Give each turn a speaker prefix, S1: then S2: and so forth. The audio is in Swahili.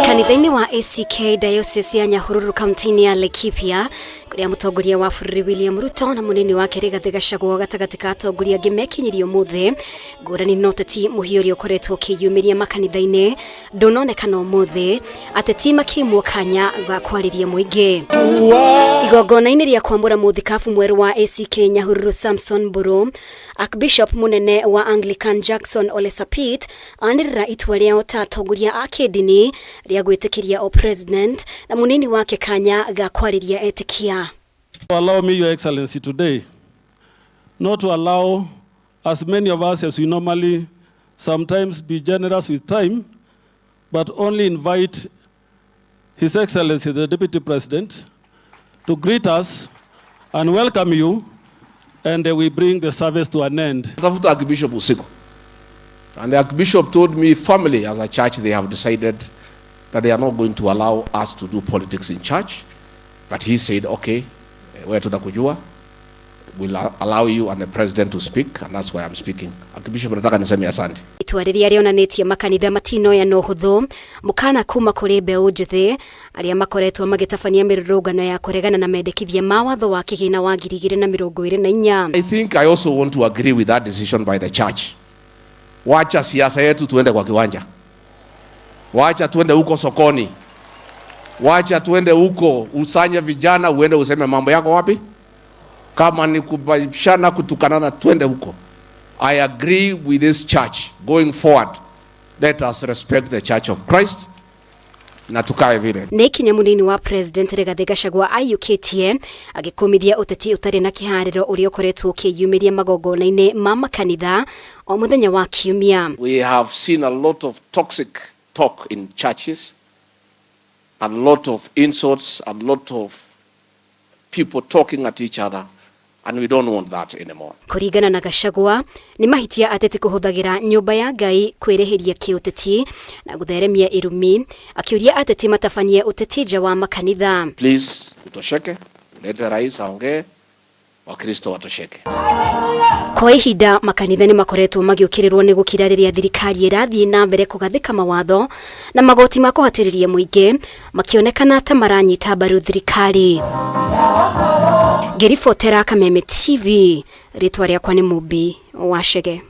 S1: Kanitha-ini wa ACK Diocese ya NYAHURURU kaunti-ini ya LAIKIPIA kuria mutongoria wa bũrũri William RUTO na munini wake RIGATHI GACHAGUA gatagatĩ ka atongoria angĩ mekinyirio mũthĩ ngũrani na ũteti mũhiũri ũkoretwo ũkĩyumĩria makanitha-inĩ ndũnonekana ũmũthĩ ateti makĩimwo kanya ga kwarĩria mũingĩ. Igongona-inĩ rĩa kwamũra mũthikabu mwerũ wa ACK NYAHURURU Samson Buru, Archbishop munene wa Anglican Jackson Ole Sapit anĩrĩra itua rĩao ta atongoria a kĩndini rĩa gwĩtĩkĩria o president na munini wake kanya ga kwarĩria etĩkia.
S2: Allow me, Your Excellency, today not to allow as many of us as we normally sometimes be generous with time, but only invite His Excellency, the Deputy President, to greet us and welcome you, and we bring the service to an end.
S3: Archbishop usiku. And the Archbishop told me firmly as a church they have decided that they are not going to allow us to do politics in church. But he said, okay, we're to Nakujua, we'll allow you and the president to speak, and that's why I'm speaking. Archbishop nataka niseme asante.
S1: Itua rĩrĩa rĩonanĩtie makanitha matinoya no hũthũ mukana kuma kũrĩ mbeũ njĩthĩ arĩa makoretwo magĩtabania mĩrũrũngano ya kũregana na mendekithia ma watho wa kĩgĩna wa 2024.
S3: I think I also want to agree with that decision by the church. Wacha siasa yetu tuende kwa kiwanja. Wacha tuende huko sokoni. Wacha tuende huko usanye vijana uende useme mambo yako wapi? Kama ni kubishana kutukanana tuende huko. I agree with this church going forward. Let us respect the Church of Christ. Na tukae vile.
S1: Nĩkinya munini wa president RIGATHI GACHAGUA ayukitie agĩkũmithia ũteti ũtarĩ na kĩharĩro ũrĩa ũkoretwo ũkĩyumĩria magongona-inĩ ma makanitha o mũthenya wa kiumia.
S3: We have seen a lot of toxic talk in churches, a lot of insults, a lot of people talking at each other, and we don't want that anymore.
S1: Kũringana na GACHAGUA nĩ mahitia ateti kũhũthagĩra nyũmba ya Ngai kwĩrĩhĩria kĩũteti na gũtheremia irumi akĩũria ateti matabanie ũteti nja wa makanitha.
S3: Please utosheke, lete rais aongee, Wakristo watosheke.
S1: Kwa ihinda makanitha nĩ makoretwo magĩũkĩrĩrwo nĩ gũkira rĩrĩa thirikari ĩrathiĩ na mbere kũgathĩka mawatho na magoti ma kũhatĩrĩria mũingĩ makĩonekana ta maranyita mbaru thirikari. Ngĩribotera Kameme TV, rĩtwa rĩakwa nĩ Mubi wa Chege.